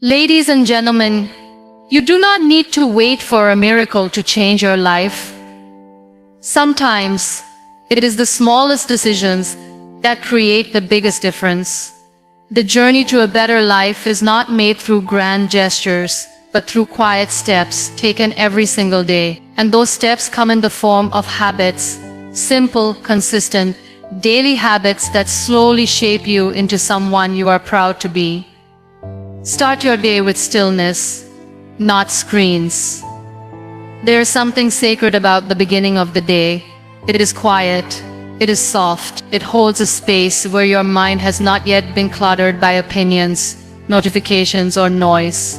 Ladies and gentlemen, you do not need to wait for a miracle to change your life. Sometimes, it is the smallest decisions that create the biggest difference. The journey to a better life is not made through grand gestures, but through quiet steps taken every single day. And those steps come in the form of habits, simple, consistent, daily habits that slowly shape you into someone you are proud to be. Start your day with stillness, not screens. There is something sacred about the beginning of the day. It is quiet, it is soft, it holds a space where your mind has not yet been cluttered by opinions, notifications, or noise.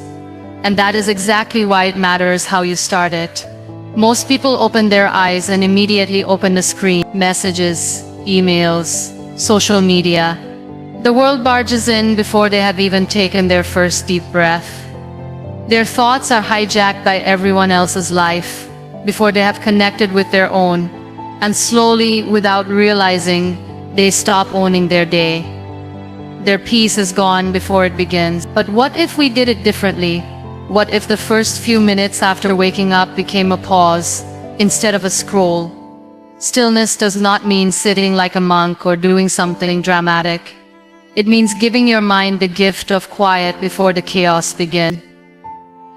And that is exactly why it matters how you start it. Most people open their eyes and immediately open the screen, messages, emails, social media. The world barges in before they have even taken their first deep breath. Their thoughts are hijacked by everyone else's life before they have connected with their own, and slowly, without realizing, they stop owning their day. Their peace is gone before it begins. But what if we did it differently? What if the first few minutes after waking up became a pause instead of a scroll? Stillness does not mean sitting like a monk or doing something dramatic. It means giving your mind the gift of quiet before the chaos begins.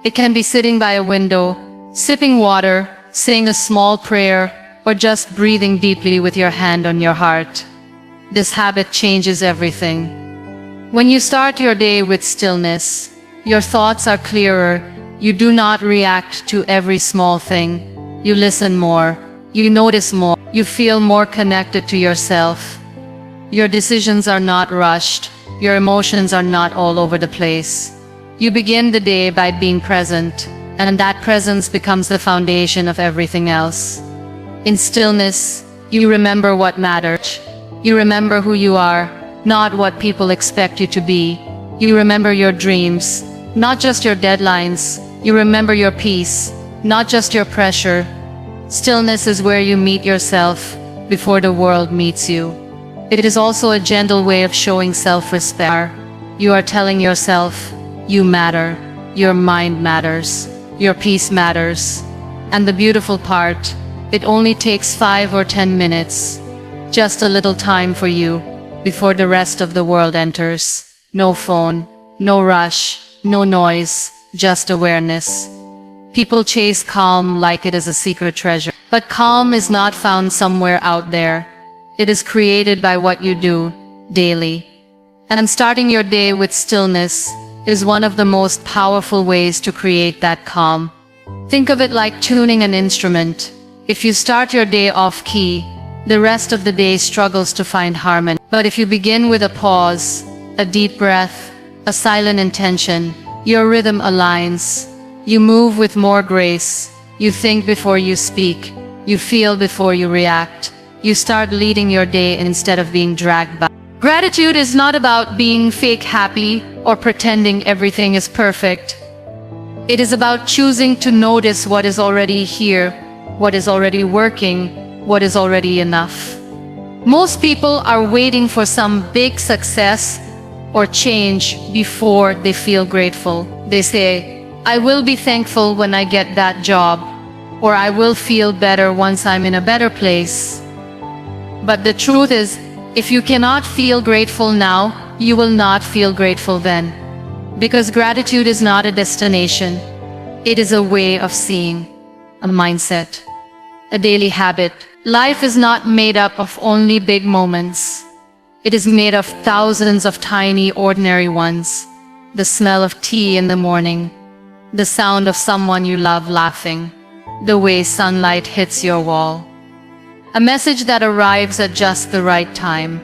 It can be sitting by a window, sipping water, saying a small prayer, or just breathing deeply with your hand on your heart. This habit changes everything. When you start your day with stillness, your thoughts are clearer. You do not react to every small thing. You listen more. You notice more. You feel more connected to yourself. Your decisions are not rushed. Your emotions are not all over the place. You begin the day by being present, and that presence becomes the foundation of everything else. In stillness, you remember what matters. You remember who you are, not what people expect you to be. You remember your dreams, not just your deadlines. You remember your peace, not just your pressure. Stillness is where you meet yourself before the world meets you. It is also a gentle way of showing self-respect. You are telling yourself, you matter, your mind matters, your peace matters. And the beautiful part, it only takes 5 or 10 minutes, just a little time for you, before the rest of the world enters. No phone, no rush, no noise, just awareness. People chase calm like it is a secret treasure. But calm is not found somewhere out there. It is created by what you do daily. And starting your day with stillness is one of the most powerful ways to create that calm. Think of it like tuning an instrument. If you start your day off key, the rest of the day struggles to find harmony. But if you begin with a pause, a deep breath, a silent intention, your rhythm aligns. You move with more grace. You think before you speak. You feel before you react. You start leading your day instead of being dragged by. Gratitude is not about being fake happy or pretending everything is perfect. It is about choosing to notice what is already here, what is already working, what is already enough. Most people are waiting for some big success or change before they feel grateful. They say, I will be thankful when I get that job, or I will feel better once I'm in a better place. But the truth is, if you cannot feel grateful now, you will not feel grateful then. Because gratitude is not a destination. It is a way of seeing, a mindset, a daily habit. Life is not made up of only big moments. It is made of thousands of tiny, ordinary ones. The smell of tea in the morning, the sound of someone you love laughing, the way sunlight hits your wall. A message that arrives at just the right time,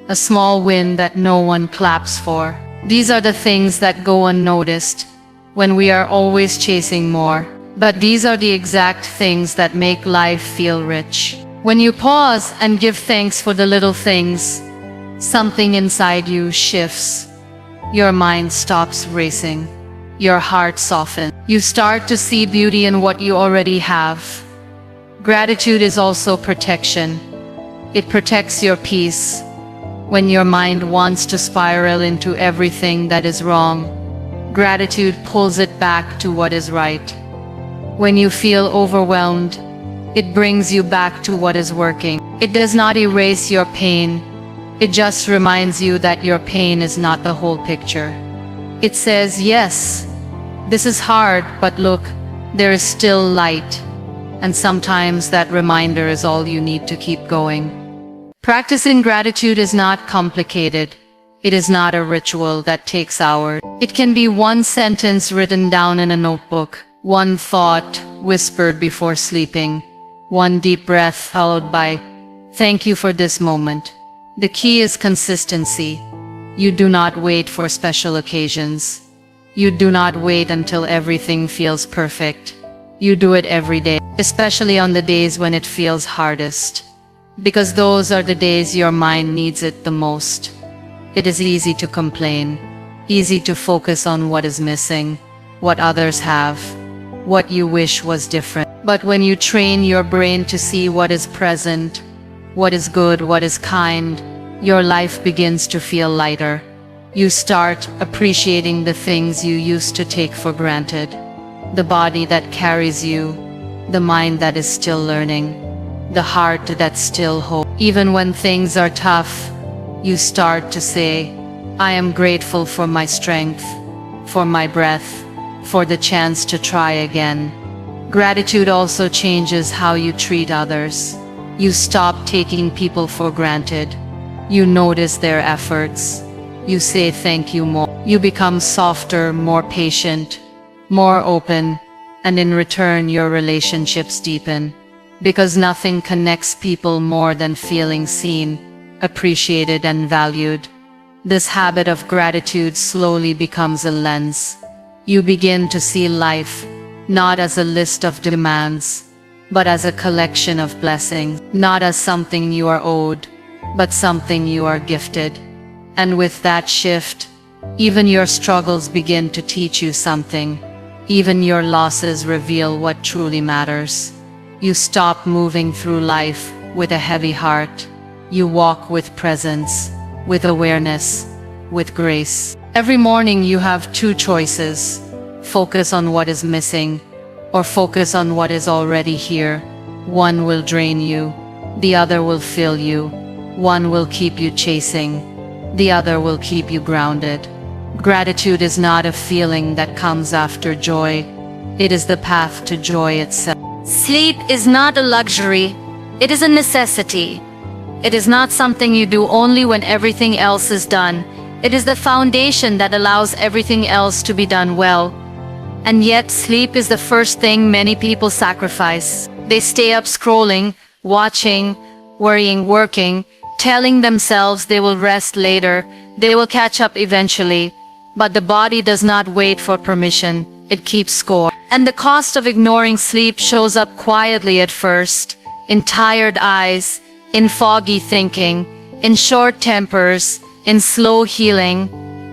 a small win that no one claps for. These are the things that go unnoticed when we are always chasing more. But these are the exact things that make life feel rich. When you pause and give thanks for the little things, something inside you shifts. Your mind stops racing. Your heart softens. You start to see beauty in what you already have. Gratitude is also protection. It protects your peace. When your mind wants to spiral into everything that is wrong, Gratitude pulls it back to what is right. When you feel overwhelmed, it brings you back to what is working. It does not erase your pain. It just reminds you that your pain is not the whole picture. It says, yes, this is hard, but look, there is still light. And sometimes that reminder is all you need to keep going. Practicing gratitude is not complicated. It is not a ritual that takes hours. It can be one sentence written down in a notebook, one thought whispered before sleeping, one deep breath followed by, thank you for this moment. The key is consistency. You do not wait for special occasions. You do not wait until everything feels perfect. You do it every day, especially on the days when it feels hardest. Because those are the days your mind needs it the most. It is easy to complain, easy to focus on what is missing, what others have, what you wish was different. But when you train your brain to see what is present, what is good, what is kind, your life begins to feel lighter. You start appreciating the things you used to take for granted. The body that carries you, the mind that is still learning, the heart that still hopes. Even when things are tough, you start to say, I am grateful for my strength, for my breath, for the chance to try again. Gratitude also changes how you treat others. You stop taking people for granted. You notice their efforts. You say thank you more. You become softer, more patient, more open, and in return your relationships deepen. Because nothing connects people more than feeling seen, appreciated, and valued. This habit of gratitude slowly becomes a lens. You begin to see life not as a list of demands, but as a collection of blessings, not as something you are owed, but something you are gifted. And with that shift, even your struggles begin to teach you something. Even your losses reveal what truly matters. You stop moving through life with a heavy heart. You walk with presence, with awareness, with grace. Every morning you have two choices: focus on what is missing, or focus on what is already here. One will drain you, the other will fill you. One will keep you chasing, the other will keep you grounded. Gratitude is not a feeling that comes after joy. It is the path to joy itself. Sleep is not a luxury, it is a necessity. It is not something you do only when everything else is done. It is the foundation that allows everything else to be done well. And yet sleep is the first thing many people sacrifice. They stay up scrolling, watching, worrying, working, telling themselves they will rest later, they will catch up eventually. But the body does not wait for permission, it keeps score. And the cost of ignoring sleep shows up quietly at first, in tired eyes, in foggy thinking, in short tempers, in slow healing.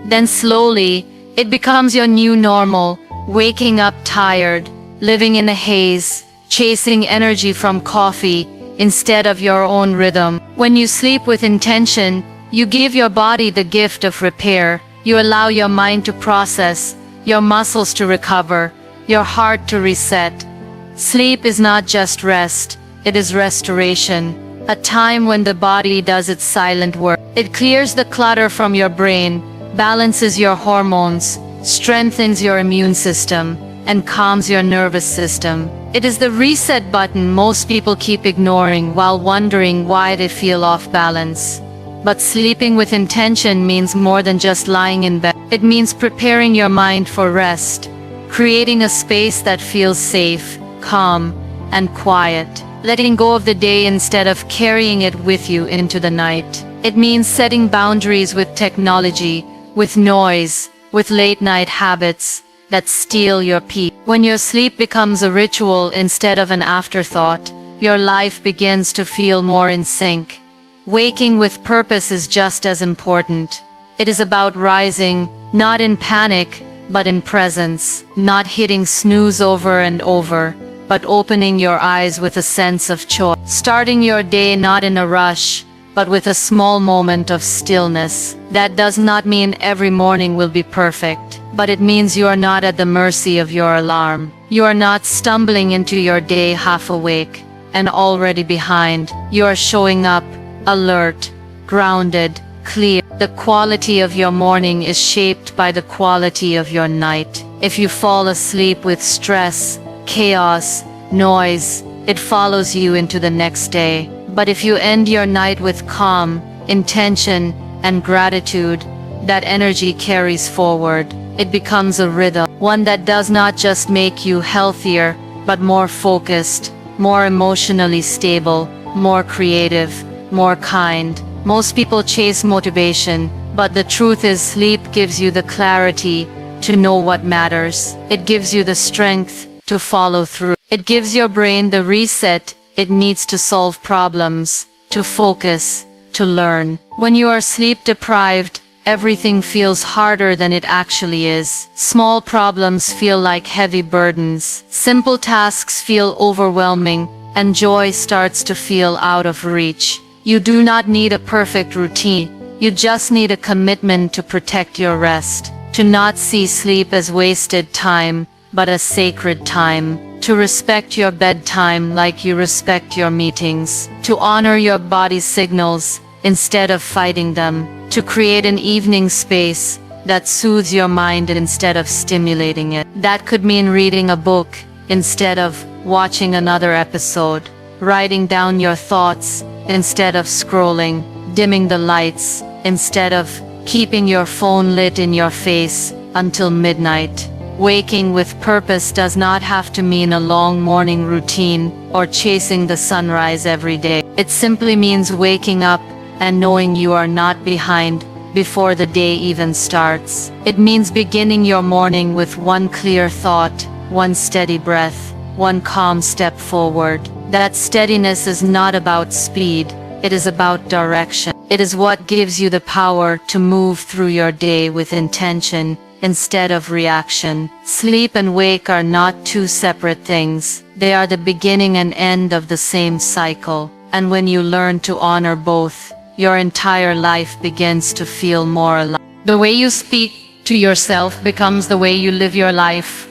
Then slowly, it becomes your new normal, waking up tired, living in a haze, chasing energy from coffee instead of your own rhythm. When you sleep with intention, you give your body the gift of repair. You allow your mind to process, your muscles to recover, your heart to reset. Sleep is not just rest, it is restoration, a time when the body does its silent work. It clears the clutter from your brain, balances your hormones, strengthens your immune system, and calms your nervous system. It is the reset button most people keep ignoring while wondering why they feel off balance. But sleeping with intention means more than just lying in bed. It means preparing your mind for rest, creating a space that feels safe, calm, and quiet, letting go of the day instead of carrying it with you into the night. It means setting boundaries with technology, with noise, with late-night habits that steal your peace. When your sleep becomes a ritual instead of an afterthought, your life begins to feel more in sync. Waking with purpose is just as important. It is about rising, not in panic, but in presence, not hitting snooze over and over, but opening your eyes with a sense of choice. Starting your day not in a rush, but with a small moment of stillness. That does not mean every morning will be perfect, but it means you are not at the mercy of your alarm. You are not stumbling into your day half awake and already behind. You are showing up, alert, grounded, clear. The quality of your morning is shaped by the quality of your night. If you fall asleep with stress, chaos, noise, it follows you into the next day. But if you end your night with calm, intention, and gratitude, that energy carries forward. It becomes a rhythm, one that does not just make you healthier, but more focused, more emotionally stable, more creative, more kind. Most people chase motivation, but the truth is sleep gives you the clarity to know what matters. It gives you the strength to follow through. It gives your brain the reset it needs to solve problems, to focus, to learn. When you are sleep deprived, everything feels harder than it actually is. Small problems feel like heavy burdens. Simple tasks feel overwhelming, and joy starts to feel out of reach. You do not need a perfect routine. You just need a commitment to protect your rest, to not see sleep as wasted time, but as sacred time, to respect your bedtime like you respect your meetings, to honor your body's signals instead of fighting them, to create an evening space that soothes your mind instead of stimulating it. That could mean reading a book instead of watching another episode, writing down your thoughts instead of scrolling, dimming the lights instead of keeping your phone lit in your face until midnight. Waking with purpose does not have to mean a long morning routine or chasing the sunrise every day. It simply means waking up and knowing you are not behind before the day even starts. It means beginning your morning with one clear thought, one steady breath, one calm step forward. That steadiness is not about speed, it is about direction. It is what gives you the power to move through your day with intention instead of reaction. Sleep and wake are not two separate things. They are the beginning and end of the same cycle. And when you learn to honor both, your entire life begins to feel more alive. The way you speak to yourself becomes the way you live your life.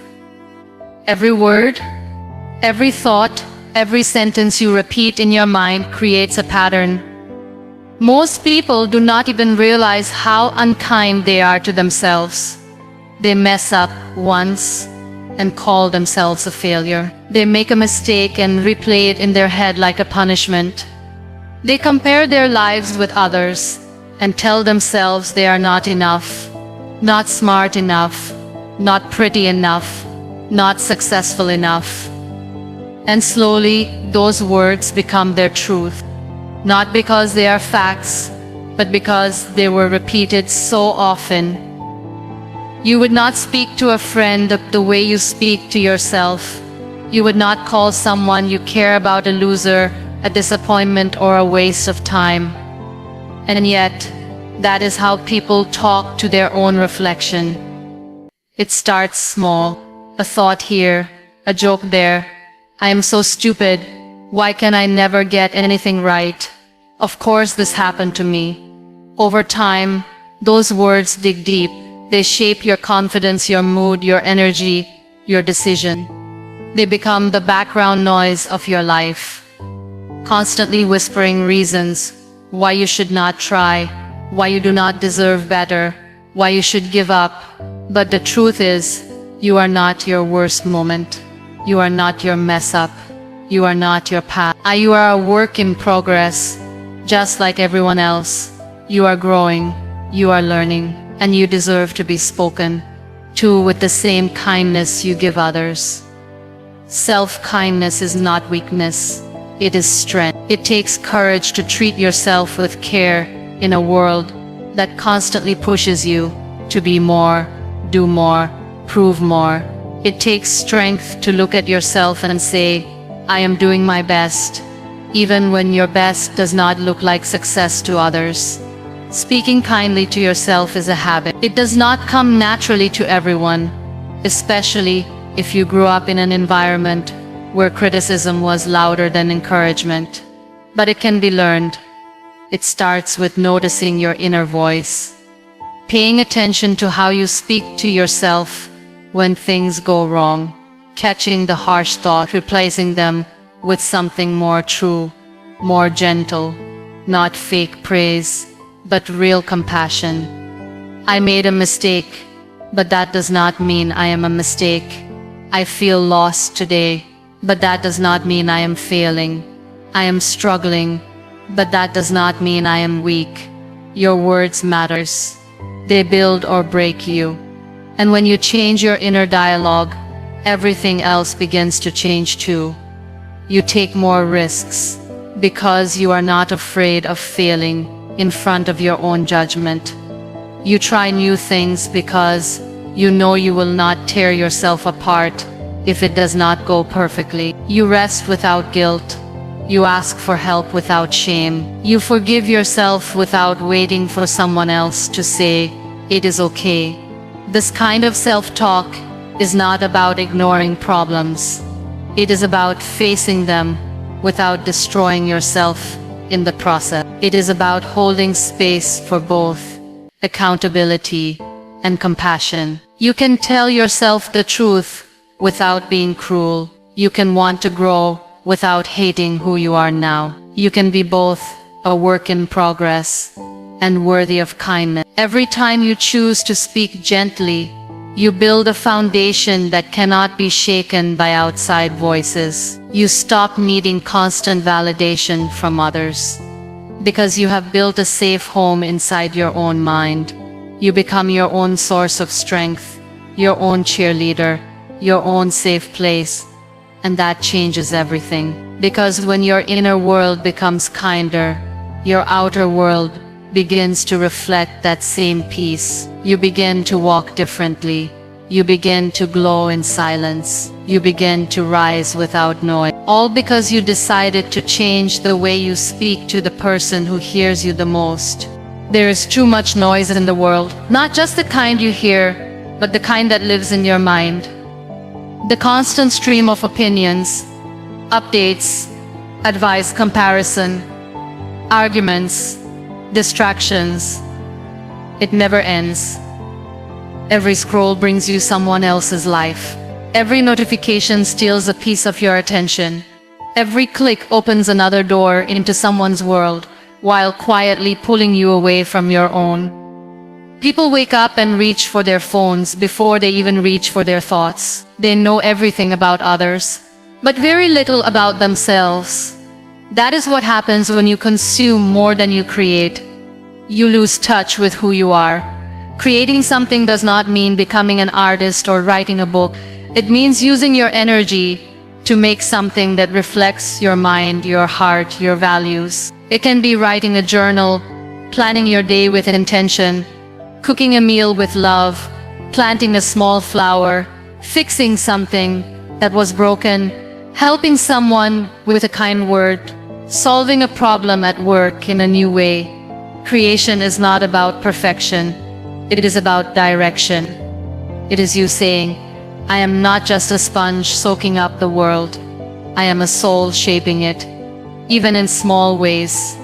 Every word, every thought, every sentence you repeat in your mind creates a pattern. Most people do not even realize how unkind they are to themselves. They mess up once and call themselves a failure. They make a mistake and replay it in their head like a punishment. They compare their lives with others and tell themselves they are not enough, not smart enough, not pretty enough, not successful enough. And slowly, those words become their truth, not because they are facts, but because they were repeated so often. You would not speak to a friend the way you speak to yourself. You would not call someone you care about a loser, a disappointment, or a waste of time. And yet, that is how people talk to their own reflection. It starts small, a thought here, a joke there. I am so stupid. Why can I never get anything right? Of course this happened to me. Over time, those words dig deep. They shape your confidence, your mood, your energy, your decision. They become the background noise of your life, constantly whispering reasons why you should not try, why you do not deserve better, why you should give up. But the truth is, you are not your worst moment. You are not your mess up. You are not your past. You are a work in progress, just like everyone else. You are growing, you are learning, and you deserve to be spoken to with the same kindness you give others. Self-kindness is not weakness, it is strength. It takes courage to treat yourself with care in a world that constantly pushes you to be more, do more, prove more. It takes strength to look at yourself and say, I am doing my best, even when your best does not look like success to others. Speaking kindly to yourself is a habit. It does not come naturally to everyone, especially if you grew up in an environment where criticism was louder than encouragement. But it can be learned. It starts with noticing your inner voice, paying attention to how you speak to yourself when things go wrong, catching the harsh thought, replacing them with something more true, more gentle, not fake praise, but real compassion. I made a mistake, but that does not mean I am a mistake. I feel lost today, but that does not mean I am failing. I am struggling, but that does not mean I am weak. Your words matters. They build or break you. And when you change your inner dialogue, everything else begins to change too. You take more risks because you are not afraid of failing in front of your own judgment. You try new things because you know you will not tear yourself apart if it does not go perfectly. You rest without guilt. You ask for help without shame. You forgive yourself without waiting for someone else to say, "It is okay." This kind of self-talk is not about ignoring problems. It is about facing them without destroying yourself in the process. It is about holding space for both accountability and compassion. You can tell yourself the truth without being cruel. You can want to grow without hating who you are now. You can be both a work in progress and worthy of kindness. Every time you choose to speak gently, you build a foundation that cannot be shaken by outside voices. You stop needing constant validation from others because you have built a safe home inside your own mind. You become your own source of strength, your own cheerleader, your own safe place, and that changes everything. Because when your inner world becomes kinder, your outer world begins to reflect that same peace. You begin to walk differently. You begin to glow in silence. You begin to rise without noise. All because you decided to change the way you speak to the person who hears you the most. There is too much noise in the world, not just the kind you hear, but the kind that lives in your mind. The constant stream of opinions, updates, advice, comparison, arguments, distractions. It never ends. Every scroll brings you someone else's life. Every notification steals a piece of your attention. Every click opens another door into someone's world, while quietly pulling you away from your own. People wake up and reach for their phones before they even reach for their thoughts. They know everything about others, but very little about themselves. That is what happens when you consume more than you create. You lose touch with who you are. Creating something does not mean becoming an artist or writing a book. It means using your energy to make something that reflects your mind, your heart, your values. It can be writing a journal, planning your day with intention, cooking a meal with love, planting a small flower, fixing something that was broken, helping someone with a kind word, solving a problem at work in a new way. Creation is not about perfection. It is about direction. It is you saying, "I am not just a sponge soaking up the world. I am a soul shaping it, even in small ways."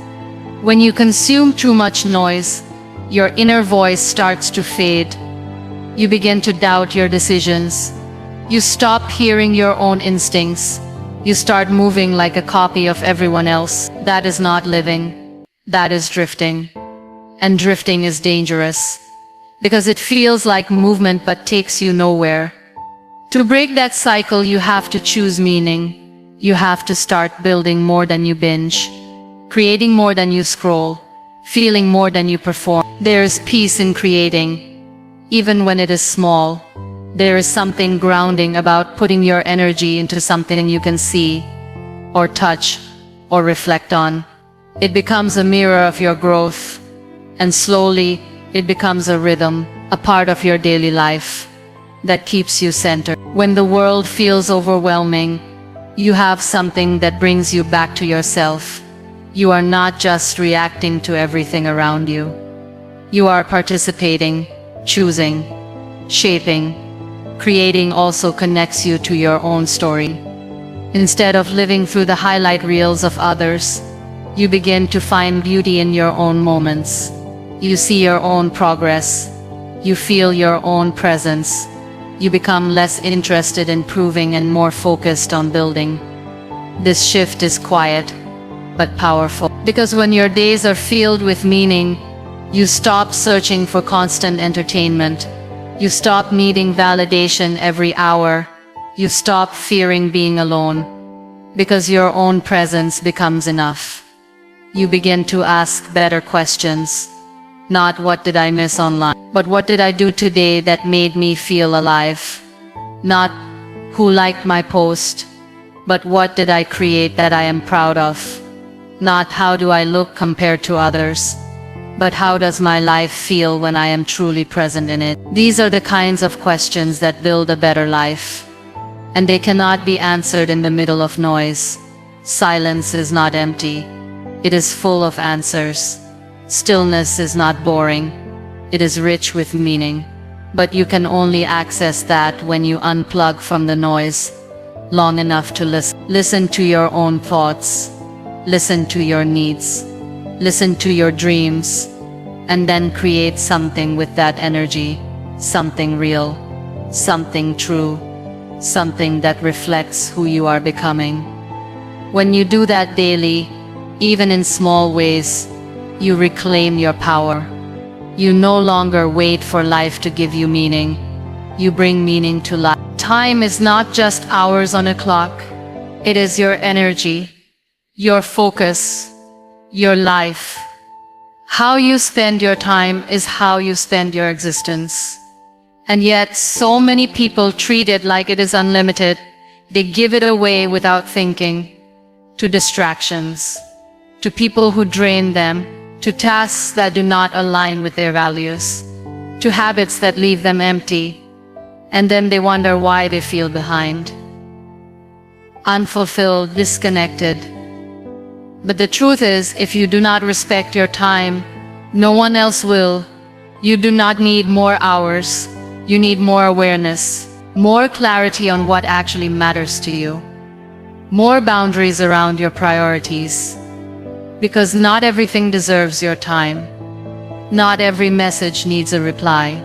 When you consume too much noise, your inner voice starts to fade. You begin to doubt your decisions. You stop hearing your own instincts. You start moving like a copy of everyone else. That is not living. That is drifting. And drifting is dangerous because it feels like movement but takes you nowhere. To break that cycle, you have to choose meaning. You have to start building more than you binge, creating more than you scroll, feeling more than you perform. There is peace in creating, even when it is small. There is something grounding about putting your energy into something you can see, or touch, or reflect on. It becomes a mirror of your growth, and slowly it becomes a rhythm, a part of your daily life that keeps you centered. When the world feels overwhelming, you have something that brings you back to yourself. You are not just reacting to everything around you. You are participating, choosing, shaping. Creating also connects you to your own story. Instead of living through the highlight reels of others, You begin to find beauty in your own moments. You see your own progress. You feel your own presence. You become less interested in proving and more focused on building. This shift is quiet, but powerful. Because when your days are filled with meaning, you stop searching for constant entertainment. You stop needing validation every hour. You stop fearing being alone. Because your own presence becomes enough. You begin to ask better questions. Not what did I miss online, but what did I do today that made me feel alive? Not who liked my post, but what did I create that I am proud of? Not how do I look compared to others, but how does my life feel when I am truly present in it? These are the kinds of questions that build a better life. And they cannot be answered in the middle of noise. Silence is not empty. It is full of answers. Stillness is not boring. It is rich with meaning. But you can only access that when you unplug from the noise long enough to listen. Listen to your own thoughts. Listen to your needs. Listen to your dreams. And then create something with that energy. Something real. Something true. Something that reflects who you are becoming. When you do that daily, even in small ways, you reclaim your power. You no longer wait for life to give you meaning. You bring meaning to life. Time is not just hours on a clock. It is your energy, your focus, your life. How you spend your time is how you spend your existence. And yet, so many people treat it like it is unlimited. They give it away without thinking. To distractions, to people who drain them, to tasks that do not align with their values, to habits that leave them empty, and then they wonder why they feel behind, unfulfilled, disconnected. But the truth is, if you do not respect your time, no one else will. You do not need more hours. You need more awareness, more clarity on what actually matters to you, more boundaries around your priorities. Because not everything deserves your time. Not every message needs a reply.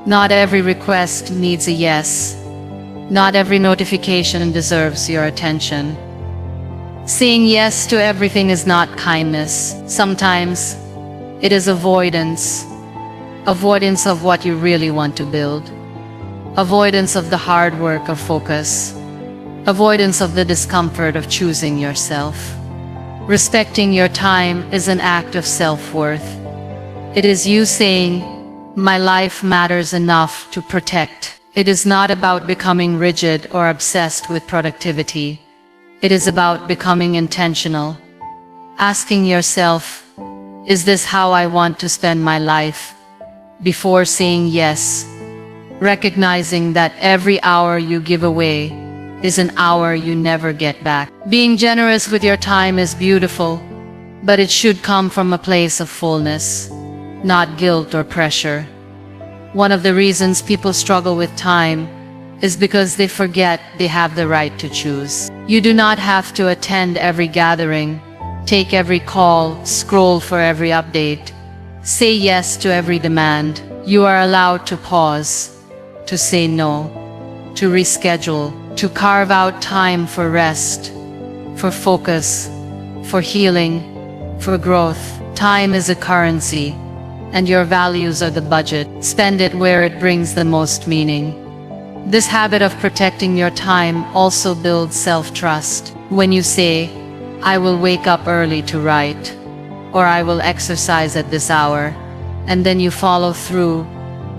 Not every request needs a yes. Not every notification deserves your attention. Saying yes to everything is not kindness. Sometimes it is avoidance. Avoidance of what you really want to build. Avoidance of the hard work of focus. Avoidance of the discomfort of choosing yourself. Respecting your time is an act of self-worth. It is you saying, my life matters enough to protect. It is not about becoming rigid or obsessed with productivity. It is about becoming intentional. Asking yourself, is this how I want to spend my life? Before saying yes. Recognizing that every hour you give away is an hour you never get back. Being generous with your time is beautiful, but it should come from a place of fullness, not guilt or pressure. One of the reasons people struggle with time is because they forget they have the right to choose. You do not have to attend every gathering, take every call, scroll for every update, say yes to every demand. You are allowed to pause, to say no, to reschedule, to carve out time for rest, for focus, for healing, for growth. Time is a currency, and your values are the budget. Spend it where it brings the most meaning. This habit of protecting your time also builds self-trust. When you say, I will wake up early to write, or I will exercise at this hour, and then you follow through,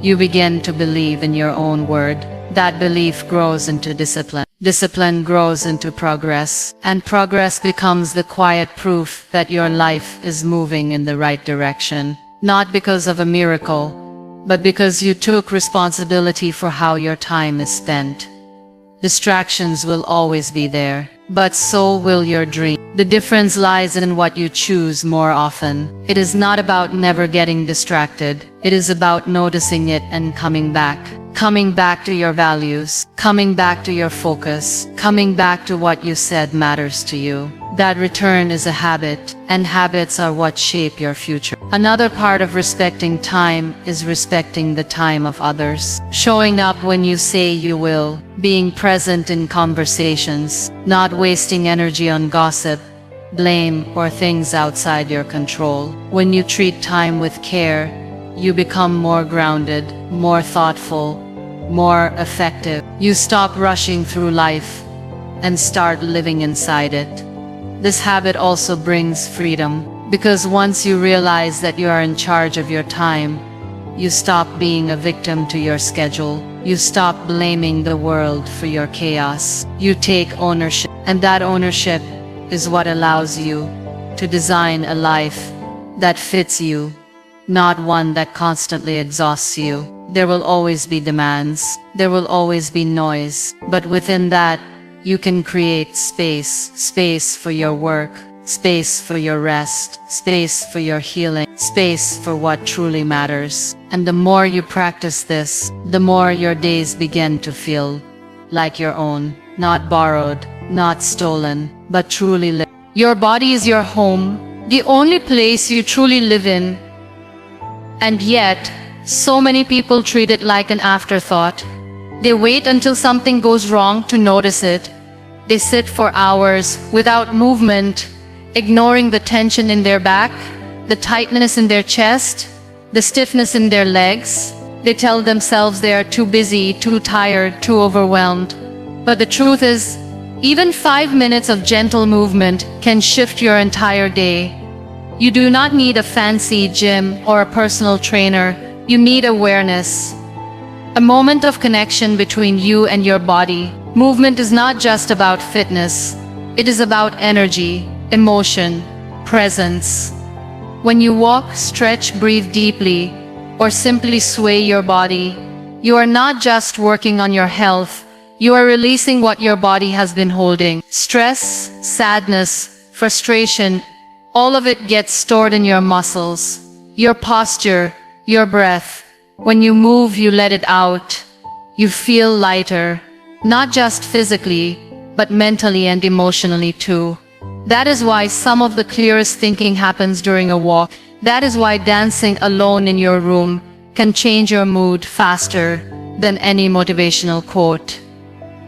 you begin to believe in your own word. That belief grows into discipline. Discipline grows into progress, and progress becomes the quiet proof that your life is moving in the right direction. Not because of a miracle, but because you took responsibility for how your time is spent. Distractions will always be there, but so will your dream. The difference lies in what you choose more often. It is not about never getting distracted. It is about noticing it and coming back. coming back to your values, coming back to your focus, coming back to what you said matters to you. That return is a habit, and habits are what shape your future. Another part of respecting time is respecting the time of others. Showing up when you say you will, being present in conversations, not wasting energy on gossip, blame, or things outside your control. When you treat time with care, you become more grounded, more thoughtful, more effective. You stop rushing through life and start living inside it. This habit also brings freedom, because once you realize that you are in charge of your time, you stop being a victim to your schedule. You stop blaming the world for your chaos. You take ownership, and that ownership is what allows you to design a life that fits you, not one that constantly exhausts you. There will always be demands, there will always be noise, but within that, you can create space for your work, space for your rest, space for your healing, space for what truly matters. And the more you practice this, the more your days begin to feel like your own, not borrowed, not stolen, but truly lived. Your body is your home, the only place you truly live in. And yet, so many people treat it like an afterthought. They wait until something goes wrong to notice it. They sit for hours without movement, ignoring the tension in their back, the tightness in their chest, the stiffness in their legs. They tell themselves they are too busy, too tired, too overwhelmed. But the truth is, even 5 minutes of gentle movement can shift your entire day. You do not need a fancy gym or a personal trainer. You need awareness. A moment of connection between you and your body. Movement is not just about fitness. It is about energy, emotion, presence. When you walk, stretch, breathe deeply, or simply sway your body, you are not just working on your health. You are releasing what your body has been holding. Stress, sadness, frustration, all of it gets stored in your muscles, your posture, your breath. When you move, you let it out. You feel lighter, not just physically, but mentally and emotionally too. That is why some of the clearest thinking happens during a walk. That is why dancing alone in your room can change your mood faster than any motivational quote.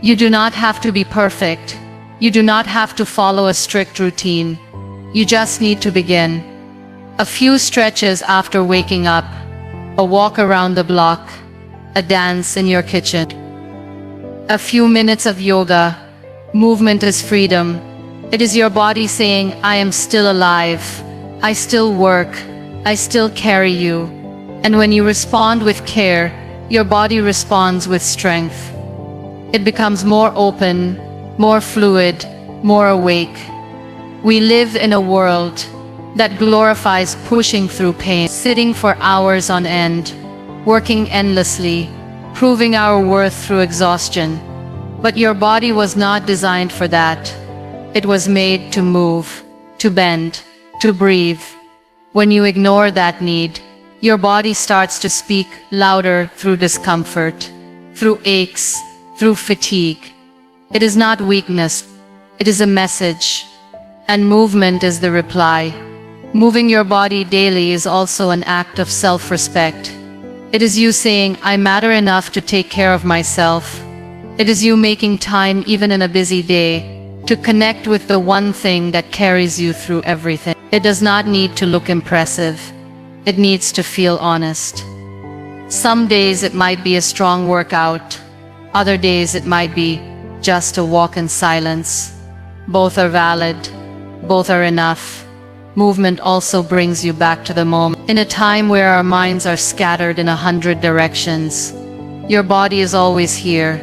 You do not have to be perfect. You do not have to follow a strict routine. You just need to begin. A few stretches after waking up, a walk around the block, a dance in your kitchen. A few minutes of yoga. Movement is freedom. It is your body saying, I am still alive. I still work. I still carry you. And when you respond with care, your body responds with strength. It becomes more open, more fluid, more awake. We live in a world that glorifies pushing through pain, sitting for hours on end, working endlessly, proving our worth through exhaustion. But your body was not designed for that. It was made to move, to bend, to breathe. When you ignore that need, your body starts to speak louder through discomfort, through aches, through fatigue. It is not weakness, it is a message. And movement is the reply. Moving your body daily is also an act of self-respect. It is you saying, I matter enough to take care of myself. It is you making time even in a busy day to connect with the one thing that carries you through everything. It does not need to look impressive. It needs to feel honest. Some days it might be a strong workout. Other days it might be just a walk in silence. Both are valid. Both are enough. Movement also brings you back to the moment. In a time where our minds are scattered in 100 directions, your body is always here.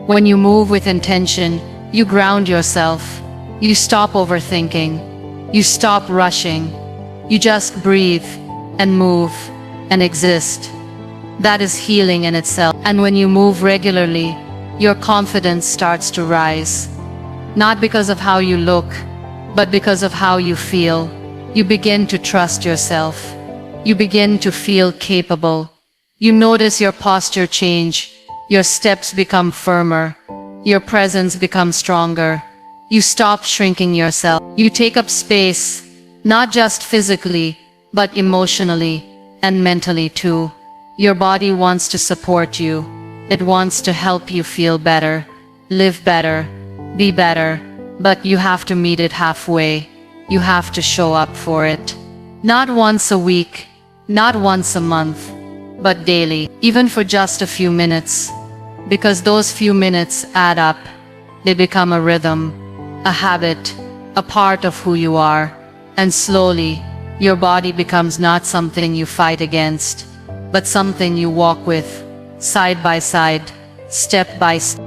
When you move with intention, you ground yourself. You stop overthinking. You stop rushing. You just breathe and move and exist. That is healing in itself. And when you move regularly, your confidence starts to rise. Not because of how you look, but because of how you feel. You begin to trust yourself. You begin to feel capable. You notice your posture change. Your steps become firmer. Your presence becomes stronger. You stop shrinking yourself. You take up space, not just physically, but emotionally and mentally too. Your body wants to support you. It wants to help you feel better, live better, be better, but you have to meet it halfway. You have to show up for it. Not once a week, not once a month, but daily, even for just a few minutes. Because those few minutes add up. They become a rhythm, a habit, a part of who you are. And slowly, your body becomes not something you fight against, but something you walk with, side by side, step by step.